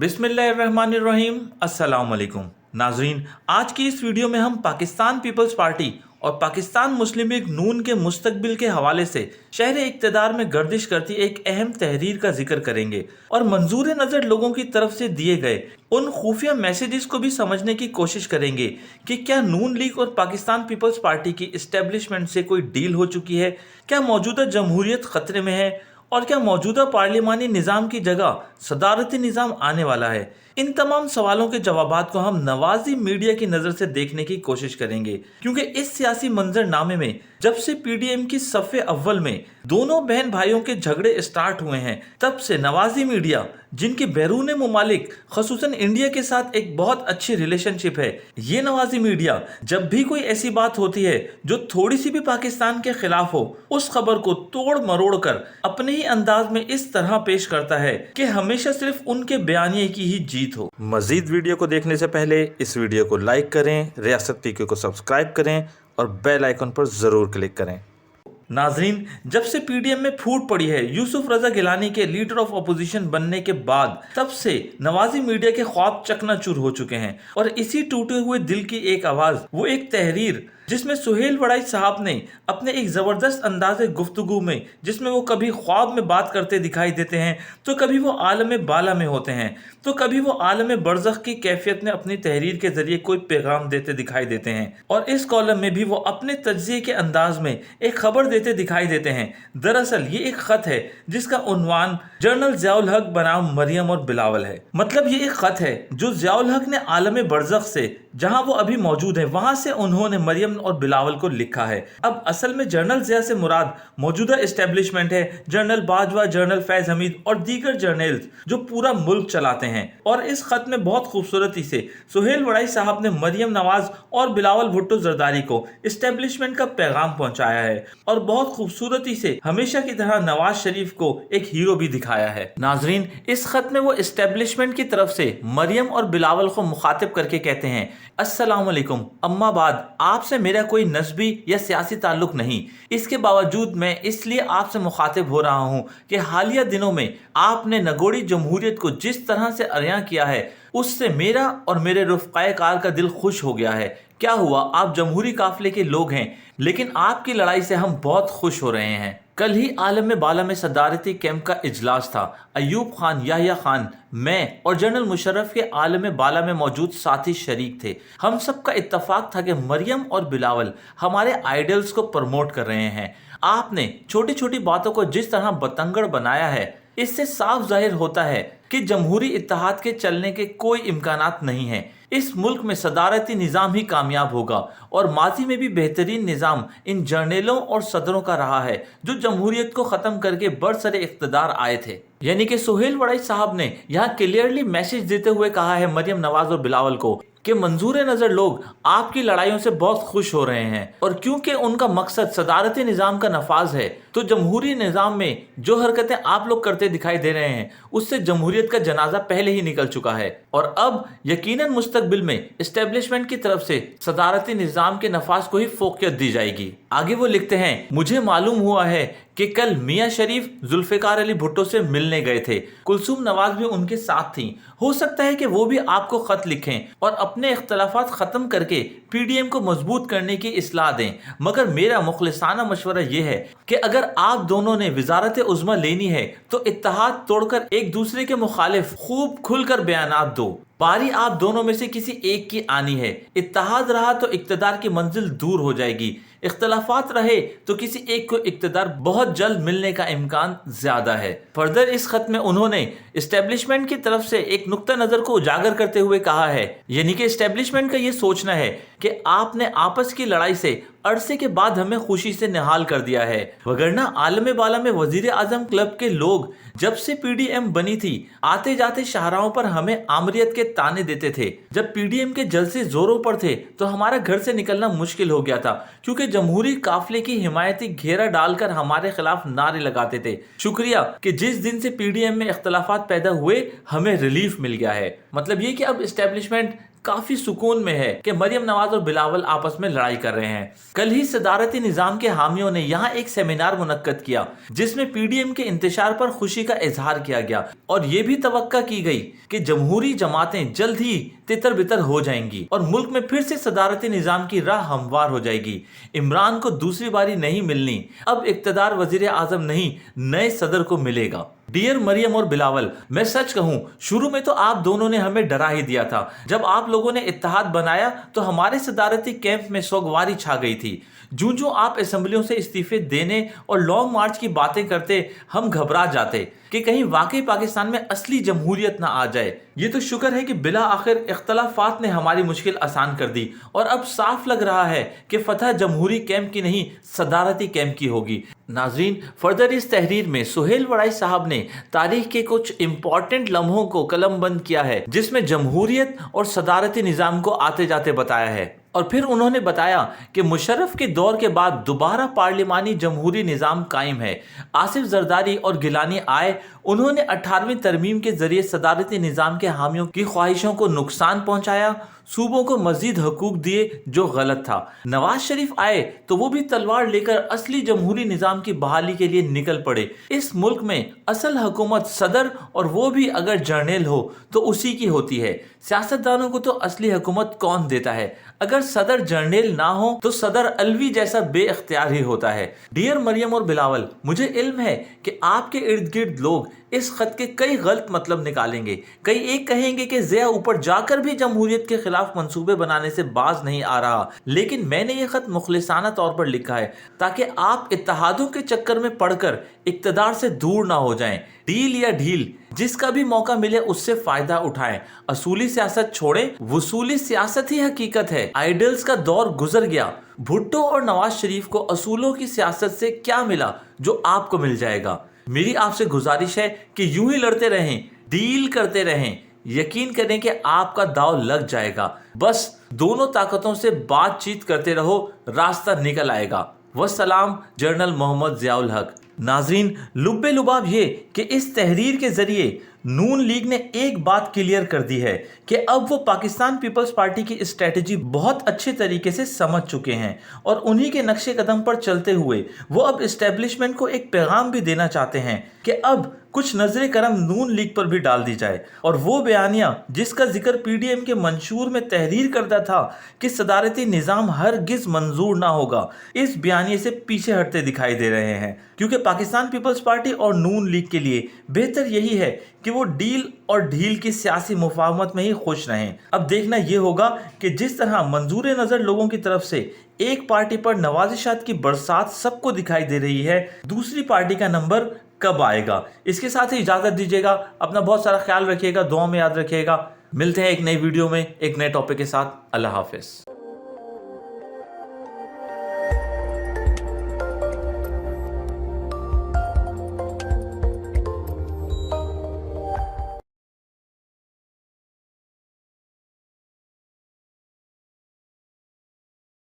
बिस्मिल्लाहिर्रहमानिर्रहीम। अस्सलाम वालेकुम नाजरीन, आज की इस वीडियो में हम पाकिस्तान पीपल्स पार्टी और पाकिस्तान मुस्लिम लीग नून के मुस्तकबिल के हवाले से शहर इक़्तिदार में गर्दिश करती एक अहम तहरीर का जिक्र करेंगे और मंजूर नज़र लोगों की तरफ से दिए गए उन खुफिया मैसेजेस को भी समझने की कोशिश करेंगे कि क्या नून लीग और पाकिस्तान पीपल्स पार्टी की इस्टेब्लिशमेंट से कोई डील हो चुकी है, क्या मौजूदा जमहूरियत खतरे में है और क्या मौजूदा पार्लिमानी निज़ाम की जगह सदारती निज़ाम आने वाला है। इन तमाम सवालों के जवाबात को हम नवाजी मीडिया की नज़र से देखने की कोशिश करेंगे, क्योंकि इस सियासी मंजरनामे में जब से पीडीएम की सफ़े अव्वल में दोनों बहन भाइयों के झगड़े स्टार्ट हुए हैं, तब से नवाजी मीडिया, जिनकी बैरून मुमालिक खसूसन इंडिया के साथ एक बहुत अच्छी रिलेशनशिप है, ये नवाजी मीडिया जब भी कोई ऐसी बात होती है जो थोड़ी सी भी पाकिस्तान के खिलाफ हो, उस खबर को तोड़ मरोड़ कर अपने ही अंदाज में इस तरह पेश करता है कि हमेशा सिर्फ उनके बयानिए की ही जीत हो। मजीद वीडियो को देखने से पहले इस वीडियो को लाइक करें, रियासत पीके को सब्सक्राइब करें और बेल आइकन पर जरूर क्लिक करें। नाजरीन, जब से पीडीएम में फूट पड़ी है यूसुफ रजा गिलानी के लीडर ऑफ अपोजिशन बनने के बाद, तब से नवाजी मीडिया के ख्वाब चकनाचूर हो चुके हैं और इसी टूटे हुए दिल की एक आवाज, वो एक तहरीर जिसमें सुहेल वड़ाई साहब ने अपने एक ज़बरदस्त अंदाज़े गुफ्तगू में, जिसमें वो कभी ख्वाब में बात करते दिखाई देते हैं तो कभी वो आलम बाला में होते हैं तो कभी वो आलम बरज़ख की कैफियत में अपनी तहरीर के ज़रिए कोई पैगाम देते दिखाई देते हैं, और इस कॉलम में भी वो अपने तज्ज़िये के अंदाज में एक खबर देते दिखाई देते हैं। दरअसल ये एक ख़त है जिसका उन्वान जनरल ज़ियाउल हक बनाम मरियम और बिलावल है। मतलब ये एक ख़त है जो ज़ियाउल हक ने आलम बरज़ख से, जहां वो अभी मौजूद है, वहां से उन्होंने मरियम और बिलावल को लिखा है। अब असल में जनरल ज़िया से मुराद मौजूदा एस्टेब्लिशमेंट है, जनरल बाजवा, जनरल फैज हमीद और दीगर जर्नल्स जो पूरा मुल्क चलाते हैं। और इस खत में बहुत खूबसूरती से सुहेल वड़ाई साहब ने मरियम नवाज और बिलावल भुट्टो जरदारी को एस्टेब्लिशमेंट का पैगाम पहुंचाया है और बहुत खूबसूरती से हमेशा की तरह नवाज शरीफ को एक हीरो भी दिखाया है। नाजरीन, इस खत में वो एस्टेब्लिशमेंट की तरफ से मरियम और बिलावल को मुखातिब करके कहते हैं, अस्सलाम वालेकुम अम्मा बाद, आपसे मेरा कोई नस्बी या सियासी ताल्लुक नहीं, इसके बावजूद मैं इसलिए आपसे मुखातिब हो रहा हूँ कि हालिया दिनों में आपने नगोड़ी जमहूरियत को जिस तरह से अरियां किया है, उससे मेरा और मेरे रुफ़क़ाए कार का दिल खुश हो गया है। क्या हुआ, आप जमहूरी काफिले के लोग हैं, लेकिन आपकी लड़ाई से हम बहुत खुश हो रहे हैं। कल ही आलम बाला में सदारती कैंप का इजलास था। अयूब खान, याहिया खान, मैं और जनरल मुशर्रफ के आलम बाला में मौजूद साथी शरीक थे। हम सब का इत्तफाक था कि मरियम और बिलावल हमारे आइडल्स को प्रमोट कर रहे हैं। आपने छोटी छोटी बातों को जिस तरह बतंगड़ बनाया है, इससे साफ जाहिर होता है कि जमहूरी इत्तेहाद के चलने के कोई इम्कानात नहीं है। इस मुल्क में सदारती निज़ाम ही कामयाब होगा, और माजी में भी बेहतरीन निज़ाम इन जर्नलों और सदरों का रहा है जो जमहूरियत को ख़त्म करके बरसरे इक़्तिदार आए थे। यानी कि सुहेल वड़ाई साहब ने यहाँ क्लियरली मैसेज देते हुए कहा है मरियम नवाज और बिलावल को कि मंजूर नज़र लोग आपकी लड़ाइयों से बहुत खुश हो रहे हैं, और क्योंकि उनका मकसद सदारती निज़ाम का नफाज है, तो जमहूरी निज़ाम में जो हरकतें आप लोग करते दिखाई दे रहे हैं, उससे जमहूरियत का जनाजा पहले ही निकल चुका है, और अब यकीनन मुस्तकबिल में इस्टेब्लिशमेंट की तरफ से सदारती निज़ाम के नफाज को ही फोकियत दी जाएगी। आगे वो लिखते हैं, मुझे मालूम हुआ है कि कल मियाँ शरीफ जुल्फ़िकार अली भुट्टो से मिलने गए थे, कुलसूम नवाज भी उनके साथ थी। हो सकता है कि वो भी आपको खत लिखें और अपने इख्तलाफात ख़त्म करके पीडीएम को मजबूत करने की इस्लाह दें, मगर मेरा मुखलिसाना मशवरा ये है कि अगर आप दोनों ने वज़ारत उज़्मा लेनी है तो इत्तेहाद तोड़कर एक दूसरे के मुखालिफ खूब खुलकर बयानात दो। बारी आप दोनों में से किसी एक की आनी है। इत्तेहाद रहा तो इक़्तिदार की मंजिल दूर हो जाएगी, इख्तलाफात रहे तो किसी एक को इक़्तिदार बहुत जल्द मिलने का इम्कान ज्यादा है। फर्दर इस खत में उन्होंने इस्टेब्लिशमेंट की तरफ से एक नुक्ता नजर को उजागर करते हुए कहा है, यानी कि इस्टेब्लिशमेंट का ये सोचना है कि आपने आपस की लड़ाई से अरसे के बाद हमें खुशी से निहाल कर दिया है, वगरना आलम बाला में वजीर आजम क्लब के लोग जब से पीडीएम बनी थी, आते जाते शाहराहों पर हमें आमरीत के ताने देते थे। जब पीडीएम के जलसे जोरों पर थे तो हमारा घर से निकलना मुश्किल हो गया था, क्योंकि जमहूरी काफिले की हिमायती घेरा डालकर हमारे खिलाफ नारे लगाते थे। शुक्रिया कि जिस दिन से पीडीएम में इख्तलाफात पैदा हुए, हमें रिलीफ मिल गया है। मतलब ये कि अब इस्टेब्लिशमेंट काफी सुकून में है कि मरियम नवाज और बिलावल आपस में लड़ाई कर रहे हैं। कल ही सदारती निजाम के हामियों ने यहाँ एक सेमिनार मुनक्कद किया जिसमें पीडीएम के इंतशार पर खुशी का इजहार किया गया और ये भी तवक्का की गई कि जमहूरी जमातें जल्द ही तितर बितर हो जाएंगी और मुल्क में फिर से सदारती निजाम की राह हमवार हो जाएगी। इमरान को दूसरी बारी नहीं मिलनी, अब इक्तदार वजीर आजम नहीं नए सदर को मिलेगा। डियर मरियम और बिलावल, मैं सच कहूं, शुरू में तो आप दोनों ने हमें डरा ही दिया था। जब आप लोगों ने इत्तेहाद बनाया तो हमारे सदारती कैंप में सोगवारी छा गई थी। जो आप असेंबलियों से इस्तीफे देने और लॉन्ग मार्च की बातें करते, हम घबरा जाते कि कहीं वाकई पाकिस्तान में असली जमहूरियत ना आ जाए। ये तो शुक्र है कि बिला आखिर इख्तलाफात ने हमारी मुश्किल आसान कर दी और अब साफ लग रहा है कि फतह जमहूरी कैंप की नहीं सदारती कैंप की होगी। नाजरीन, फर्दर इस तहरीर में सुहेल वड़ाई साहब ने तारीख के कुछ इंपॉर्टेंट लम्हों को कलमबंद किया है जिसमें जमहूरियत और सदारती निजाम को आते जाते बताया है और फिर उन्होंने बताया कि मुशर्रफ के दौर के बाद दोबारा पार्लिमानी जमहूरी निज़ाम कायम है। आसिफ जरदारी और गिलानी आए, उन्होंने 18वीं तरमीम के जरिए सदारती निज़ाम के हामियों की ख्वाहिशों को नुकसान पहुंचाया, सूबों को मजीद हकूक दिए जो गलत था। नवाज शरीफ आए तो वो भी तलवार लेकर असली जमहूरी निज़ाम की बहाली के लिए निकल पड़े। इस मुल्क में असल हुकूमत सदर और वो भी अगर जर्नल हो तो उसी की होती है। सियासतदानों को तो असली हुकूमत कौन देता है? अगर सदर जर्नल ना हो तो सदर अलवी जैसा बेइख्तियार ही होता है। डियर मरियम और बिलावल, मुझे इल्म है कि आपके इर्द गिर्द लोग इस खत के कई गलत मतलब निकालेंगे। कई एक कहेंगे कि ज़िया ऊपर जाकर भी जमहूरियत के खिलाफ मंसूबे बनाने से बाज नहीं आ रहा, लेकिन मैंने ये खत मुखलिसाना तौर पर लिखा है ताकि आप इत्तेहादों के चक्कर में पड़कर इक्तदार से दूर ना हो जाएं। डील या ढील, जिसका भी मौका मिले उससे फायदा उठाएं। असूली सियासत छोड़ें, वसूली सियासत ही हकीकत है। आइडल्स का दौर गुजर गया। भुट्टो और नवाज शरीफ को असूलों की सियासत से क्या मिला जो आपको मिल जाएगा? मेरी आपसे गुजारिश है कि यूं ही लड़ते रहें, डील करते रहें। यकीन करें कि आपका दाव लग जाएगा। बस दोनों ताकतों से बातचीत करते रहो, रास्ता निकल आएगा। वस्सलाम, जनरल मोहम्मद ज़ियाउल हक। नाजरीन, लुब्बे लुबाब ये कि इस तहरीर के जरिए नून लीग ने एक बात क्लियर कर दी है कि अब वो पाकिस्तान पीपल्स पार्टी की स्ट्रेटजी बहुत अच्छे तरीके से समझ चुके हैं और उन्हीं के नक्शे कदम पर चलते हुए वो अब एस्टेब्लिशमेंट को एक पैगाम भी देना चाहते हैं कि अब कुछ नजर करम नून लीग पर भी डाल दी जाए। और वो बयानिया जिसका जिक्र पीडीएम के मंशूर में तहरीर करता था कि सदारती निज़ाम हरगिज मंजूर ना होगा, इस बयानिए से पीछे हटते दिखाई दे रहे हैं, क्योंकि पाकिस्तान पीपल्स पार्टी और नून लीग के लिए बेहतर यही है कि वो डील और ढील की सियासी मुफाहमत में ही खुश रहें। अब देखना ये होगा कि जिस तरह मंजूर नज़र लोगों की तरफ से एक पार्टी पर नवाजिशात की बरसात सबको दिखाई दे रही है, दूसरी पार्टी का नंबर कब आएगा? इसके साथ ही इजाज़त दीजिएगा। अपना बहुत सारा ख्याल रखिएगा, दुआ में याद रखिएगा। मिलते हैं एक नई वीडियो में एक नए टॉपिक के साथ। अल्लाह हाफिज़।